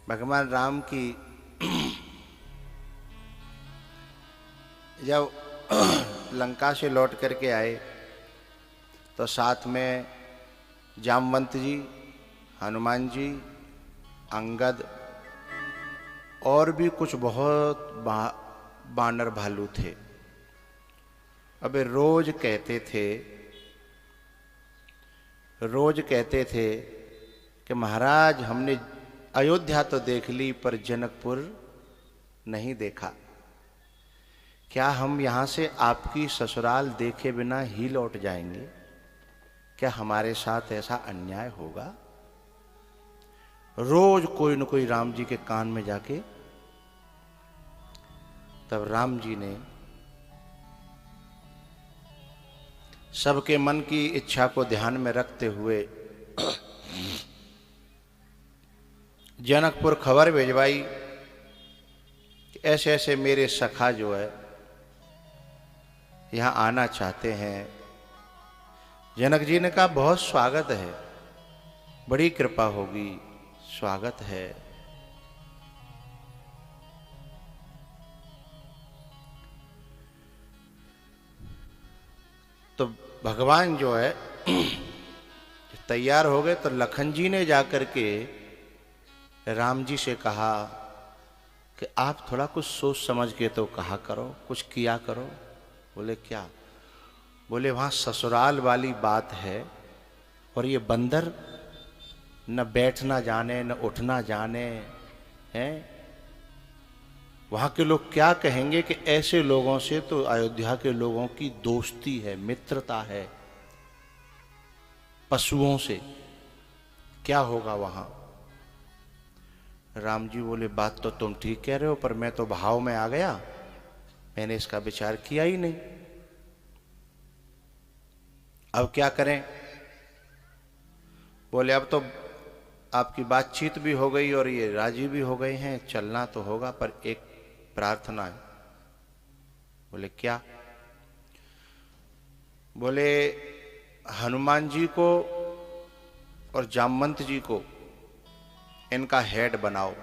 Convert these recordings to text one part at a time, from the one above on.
भगवान राम की जब लंका से लौट करके आए तो साथ में जामवंत जी, हनुमान जी, अंगद और भी कुछ बहुत बानर भालू थे। अब रोज कहते थे कि महाराज हमने अयोध्या तो देख ली पर जनकपुर नहीं देखा। क्या हम यहाँ से आपकी ससुराल देखे बिना ही लौट जाएंगे? क्या हमारे साथ ऐसा अन्याय होगा? रोज कोई न कोई राम जी के कान में जाके। तब राम जी ने सबके मन की इच्छा को ध्यान में रखते हुए जनकपुर खबर भेजवाई कि ऐसे ऐसे मेरे सखा जो है यहाँ आना चाहते हैं। जनक जी ने कहा बहुत स्वागत है, बड़ी कृपा होगी, स्वागत है। तो भगवान जो है तैयार हो गए तो लखन जी ने जाकर के राम जी से कहा कि आप थोड़ा कुछ सोच समझ के तो कहा करो, कुछ किया करो। बोले क्या? बोले वहाँ ससुराल वाली बात है और ये बंदर न बैठना जाने न उठना जाने हैं। वहाँ के लोग क्या कहेंगे कि ऐसे लोगों से तो अयोध्या के लोगों की दोस्ती है, मित्रता है। पशुओं से क्या होगा वहाँ? राम जी बोले बात तो तुम ठीक कह रहे हो पर मैं तो भाव में आ गया, मैंने इसका विचार किया ही नहीं। अब क्या करें? बोले अब तो आपकी बातचीत भी हो गई और ये राजी भी हो गए हैं, चलना तो होगा पर एक प्रार्थना है। बोले क्या? बोले हनुमान जी को और जामवंत जी को इनका हेड बनाओ।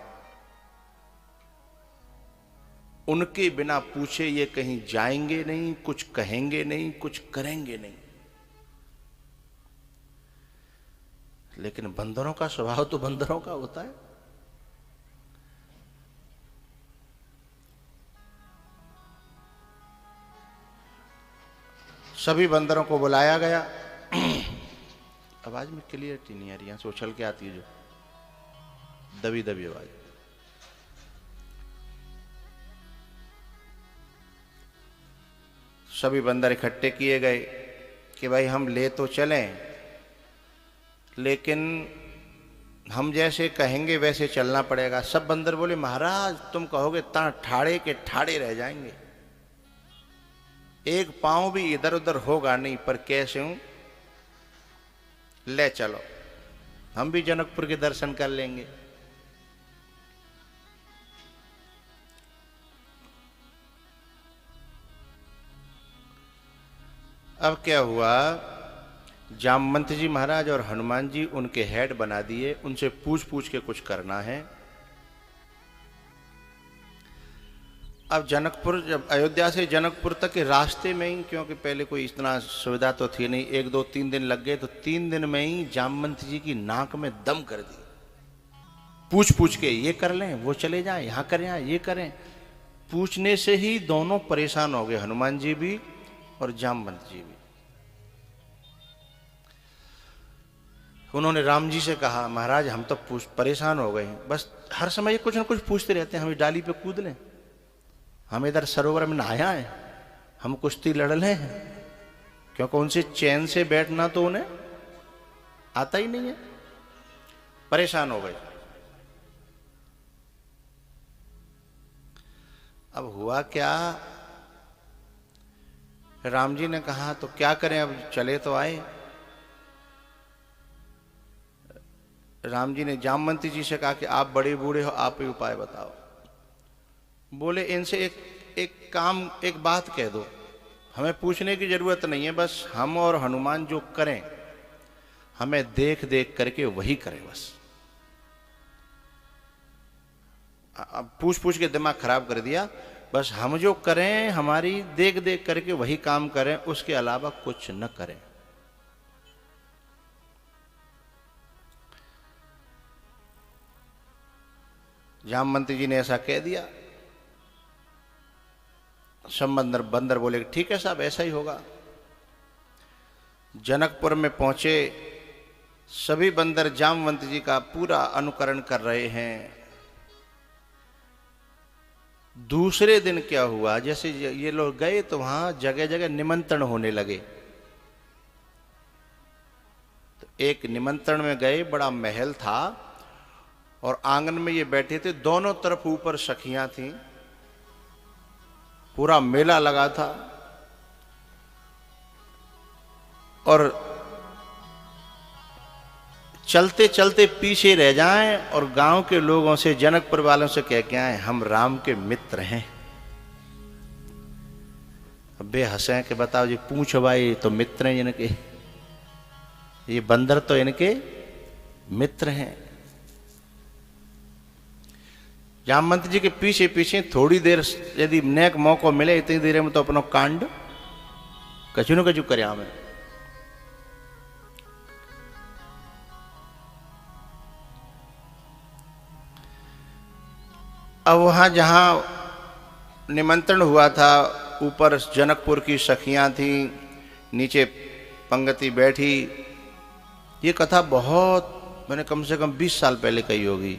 उनके बिना पूछे ये कहीं जाएंगे नहीं, कुछ कहेंगे नहीं, कुछ करेंगे नहीं। लेकिन बंदरों का स्वभाव तो बंदरों का होता है। सभी बंदरों को बुलाया गया। आवाज में क्लियरिटी नहीं आ रही, यहां से उछल के आती है जो दबी दबी आवाज। सभी बंदर इकट्ठे किए गए कि भाई हम ले तो चलें लेकिन हम जैसे कहेंगे वैसे चलना पड़ेगा। सब बंदर बोले महाराज तुम कहोगे ता ठाड़े के ठाड़े रह जाएंगे, एक पांव भी इधर उधर होगा नहीं, पर कैसे हूं ले चलो, हम भी जनकपुर के दर्शन कर लेंगे। अब क्या हुआ? जामवंत जी महाराज और हनुमान जी उनके हेड बना दिए। उनसे पूछ पूछ के कुछ करना है। अब जनकपुर, जब अयोध्या से जनकपुर तक के रास्ते में ही, क्योंकि पहले कोई इतना सुविधा तो थी नहीं, 1 2 3 दिन लग गए, तो 3 दिन में ही जामवंत जी की नाक में दम कर दी। पूछ पूछ के ये कर लें, वो चले जाएं, यहां करें, ये करें। पूछने से ही दोनों परेशान हो गए, हनुमान जी भी और जामवंत जी भी। उन्होंने राम जी से कहा महाराज हम तो परेशान हो गए हैं, बस हर समय ये कुछ ना कुछ पूछते रहते हैं, हम डाली पे कूद लें, हम इधर सरोवर में नहाया है, हम कुश्ती लड़ लें, क्योंकि उनसे चैन से बैठना तो उन्हें आता ही नहीं है। परेशान हो गए। अब हुआ क्या? राम जी ने कहा तो क्या करें, अब चले तो आए। राम जी ने जामवंती जी से कहा कि आप बड़े बूढ़े हो, आप ही उपाय बताओ। बोले इनसे एक काम, एक बात कह दो, हमें पूछने की जरूरत नहीं है, बस हम और हनुमान जो करें हमें देख देख करके वही करें बस। पूछ पूछ के दिमाग खराब कर दिया। बस हम जो करें हमारी देख देख करके वही काम करें, उसके अलावा कुछ न करें। जामवंती जी ने ऐसा कह दिया। सब बंदर बोले ठीक है साहब, ऐसा ही होगा। जनकपुर में पहुंचे, सभी बंदर जामवंती जी का पूरा अनुकरण कर रहे हैं। दूसरे दिन क्या हुआ, जैसे ये लोग गए तो वहां जगह जगह निमंत्रण होने लगे। तो एक निमंत्रण में गए, बड़ा महल था और आंगन में ये बैठे थे, दोनों तरफ ऊपर सखियां थीं, पूरा मेला लगा था। और चलते चलते पीछे रह जाएं और गांव के लोगों से, जनकपुर वालों से कह के आए हम राम के मित्र हैं। अब बे हंसे कि बताओ जी, पूछ भाई तो मित्र हैं इनके, ये बंदर तो इनके मित्र हैं। जामवंती जी के पीछे पीछे थोड़ी देर यदि नेक मौका मिले, इतनी देर में तो अपना कांड कचू न कचू करे हमें। अब वहां जहां निमंत्रण हुआ था, ऊपर जनकपुर की सखियां थी, नीचे पंगति बैठी। ये कथा बहुत, मैंने कम से कम 20 साल पहले कही होगी,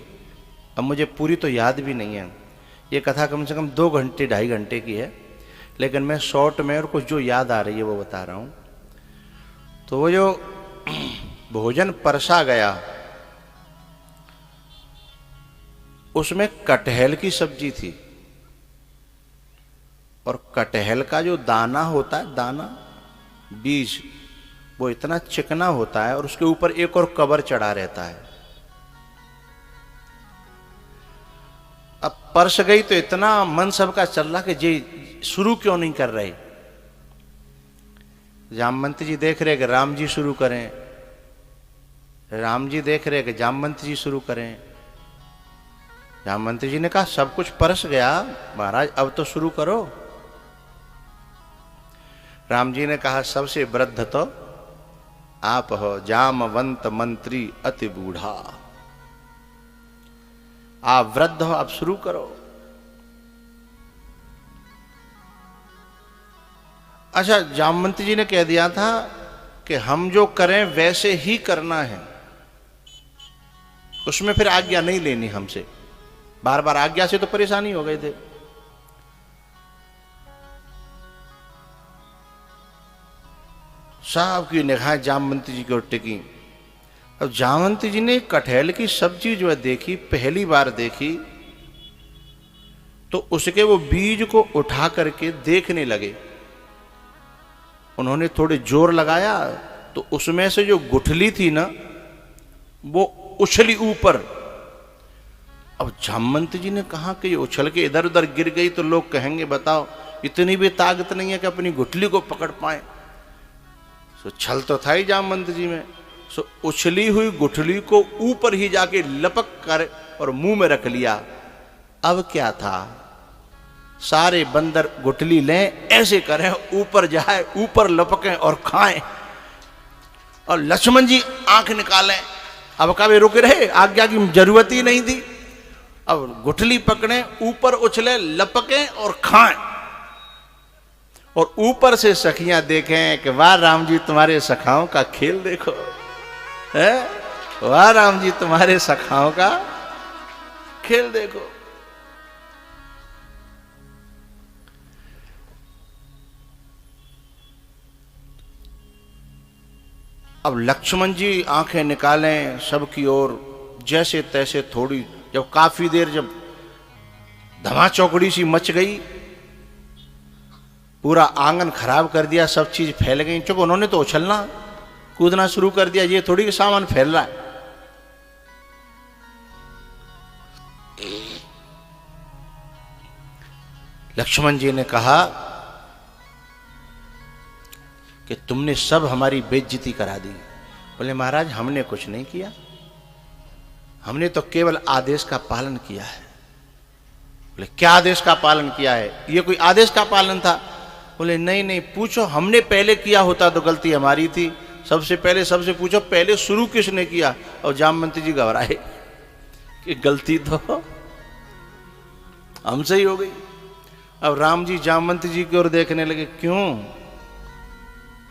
अब मुझे पूरी तो याद भी नहीं है। ये कथा कम से कम 2 घंटे 2.5 घंटे की है, लेकिन मैं शॉर्ट में और कुछ जो याद आ रही है वो बता रहा हूं। तो वो जो भोजन परसा गया, उसमें कटहल की सब्जी थी। और कटहल का जो दाना होता है, दाना बीज, वो इतना चिकना होता है और उसके ऊपर एक और कवर चढ़ा रहता है। अब परस गई तो इतना मन सबका चल रहा कि जी शुरू क्यों नहीं कर रहे। जामवंती जी देख रहे कि राम जी शुरू करें, राम जी देख रहे कि जामवंती जी शुरू करें। जामवंती जी ने कहा सब कुछ परस गया महाराज, अब तो शुरू करो। राम जी ने कहा सबसे वृद्ध तो आप हो, जामवंत मंत्री अति बूढ़ा, आप वृद्ध हो, आप शुरू करो। अच्छा, जामवंती जी ने कह दिया था कि हम जो करें वैसे ही करना है, उसमें फिर आज्ञा नहीं लेनी हमसे। बार बार आज्ञा से तो परेशानी हो गए थे। साहब की निगाहें जामवंती जी की ओर टिकी। अब जामवंती जी ने कटहल की सब्जी जो है देखी, पहली बार देखी, तो उसके वो बीज को उठा करके देखने लगे। उन्होंने थोड़े जोर लगाया तो उसमें से जो गुठली थी ना, वो उछली ऊपर। अब जामवंती जी ने कहा कि ये उछल के इधर उधर गिर गई तो लोग कहेंगे बताओ इतनी भी ताकत नहीं है कि अपनी गुठली को पकड़ पाए। सो छल तो था ही जामवंती जी में। सो उछली हुई गुठली को ऊपर ही जाके लपक कर और मुंह में रख लिया। अब क्या था, सारे बंदर गुठली लें, ऐसे करें, ऊपर जाए, ऊपर लपकें और खाएं। और लक्ष्मण जी आंख निकालें। अब कभी रुक रहे, आज्ञा की जरूरत ही नहीं थी। अब गुठली पकड़े, ऊपर उछले, लपकें और खाएं। और ऊपर से सखियां देखें कि वाह राम जी तुम्हारे सखाओं का खेल देखो, है वाह राम जी तुम्हारे सखाओं का खेल देखो। अब लक्ष्मण जी आंखें निकालें सबकी ओर, जैसे तैसे थोड़ी, जब काफी देर जब धमा चौकड़ी सी मच गई, पूरा आंगन खराब कर दिया, सब चीज फैल गई। चूंकि उन्होंने तो उछलना कूदना शुरू कर दिया, ये थोड़ी कि सामान फैल रहा है। लक्ष्मण जी ने कहा कि तुमने सब हमारी बेइज्जती करा दी। बोले महाराज हमने कुछ नहीं किया, हमने तो केवल आदेश का पालन किया है। बोले क्या आदेश का पालन किया है? ये कोई आदेश का पालन था? बोले नहीं नहीं, पूछो हमने पहले किया होता तो गलती हमारी थी, सबसे पहले सबसे पूछो पहले शुरू किसने किया। और जामवंत जी घबराए कि गलती तो हमसे ही हो गई। अब राम जी जामवंत जी की ओर देखने लगे, क्यों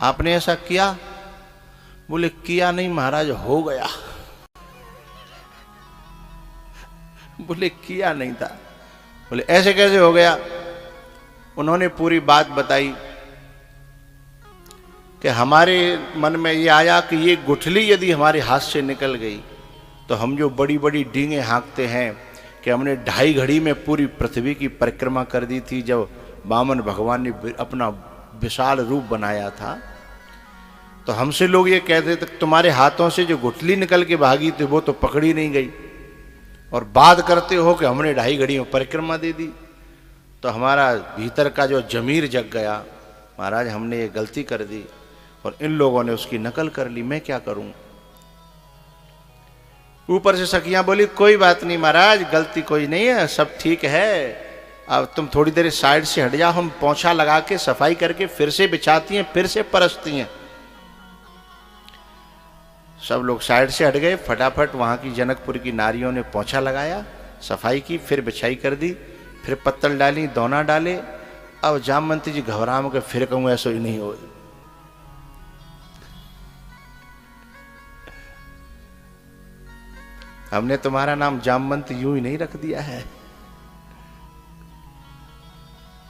आपने ऐसा किया? बोले किया नहीं महाराज, हो गया। बोले किया नहीं था। बोले ऐसे कैसे हो गया? उन्होंने पूरी बात बताई कि हमारे मन में ये आया कि ये गुठली यदि हमारे हाथ से निकल गई तो हम जो बड़ी बड़ी डींगे हाँकते हैं कि हमने 2.5 घड़ी में पूरी पृथ्वी की परिक्रमा कर दी थी जब वामन भगवान ने अपना विशाल रूप बनाया था, तो हमसे लोग ये कहते थे तुम्हारे हाथों से जो गुठली निकल के भागी थी वो तो पकड़ी नहीं गई, और बात करते हो कि हमने 2.5 घड़ी में परिक्रमा दे दी। तो हमारा भीतर का जो जमीर जग गया, महाराज हमने ये गलती कर दी और इन लोगों ने उसकी नकल कर ली, मैं क्या करूं? ऊपर से सखियां बोली कोई बात नहीं महाराज, गलती कोई नहीं है, सब ठीक है, अब तुम थोड़ी देर साइड से हट जाओ, हम पोंछा लगा के सफाई करके फिर से बिछाती हैं, फिर से परसती हैं। सब लोग साइड से हट गए, फटाफट वहां की जनकपुर की नारियों ने पोंछा लगाया, सफाई की, फिर बिछाई कर दी, फिर पत्तल डाली, दोना डाले। अब जामवंती जी घबरा के फिर कहूँ ऐसा ही नहीं हो। हमने तुम्हारा नाम जामवंत यूं ही नहीं रख दिया है।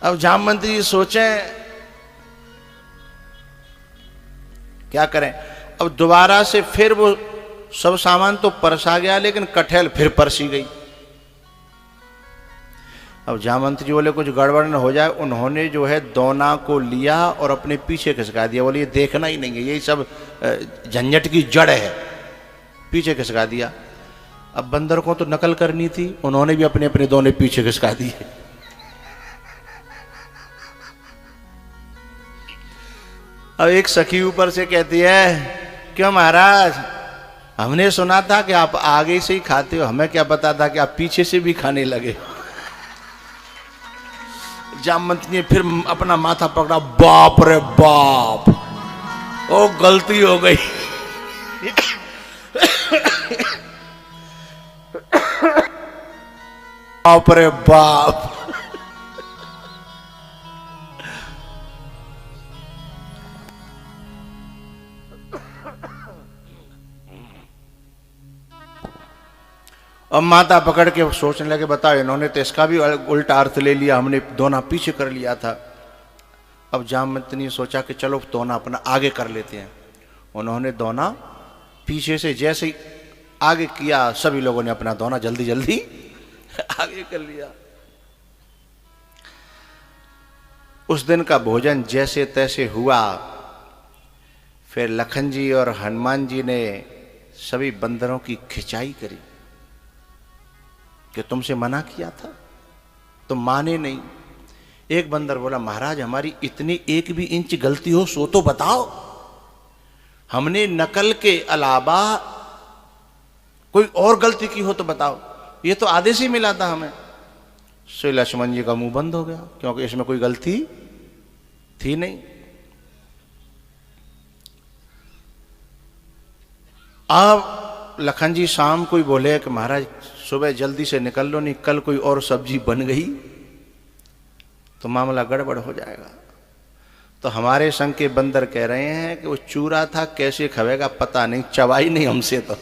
अब जामवंत जी सोचें क्या करें। अब दोबारा से फिर वो सब सामान तो परसा गया, लेकिन कठेल फिर परसी गई। अब जामवंत जी बोले कुछ गड़बड़ न हो जाए, उन्होंने जो है दोना को लिया और अपने पीछे खिसका दिया। बोले ये देखना ही नहीं है, यही सब झंझट की जड़ है, पीछे खिसका दिया। अब बंदर को तो नकल करनी थी, उन्होंने भी अपने अपने दोने पीछे खिसका दिए। अब एक सखी ऊपर से कहती है क्यों महाराज, हमने सुना था कि आप आगे से ही खाते हो, हमें क्या पता था कि आप पीछे से भी खाने लगे। जामवंत ने फिर अपना माथा पकड़ा, बाप रे बाप, ओ गलती हो गई। बाप रे बाप। अब माता पकड़ के सोचने लगे, बताओ इन्होंने तो इसका भी उल्टा अर्थ ले लिया, हमने दोना पीछे कर लिया था। अब जामवंत ने सोचा कि चलो दोना अपना आगे कर लेते हैं। उन्होंने दोना पीछे से जैसे ही आगे किया, सभी लोगों ने अपना दोना जल्दी जल्दी आगे कर लिया। उस दिन का भोजन जैसे तैसे हुआ। फिर लखन जी और हनुमान जी ने सभी बंदरों की खिंचाई करी कि तुमसे मना किया था, तुम माने नहीं। एक बंदर बोला महाराज हमारी इतनी 1 भी इंच गलती हो सो तो बताओ, हमने नकल के अलावा कोई और गलती की हो तो बताओ, ये तो आदेश ही मिला था हमें। श्री लक्ष्मण जी का मुंह बंद हो गया, क्योंकि इसमें कोई गलती थी नहीं। अब लखन जी शाम को ही बोले कि महाराज सुबह जल्दी से निकल लो, नहीं कल कोई और सब्जी बन गई तो मामला गड़बड़ हो जाएगा। तो हमारे संग के बंदर कह रहे हैं कि वो चूरा था, कैसे खवेगा पता नहीं, चबाई नहीं हमसे तो।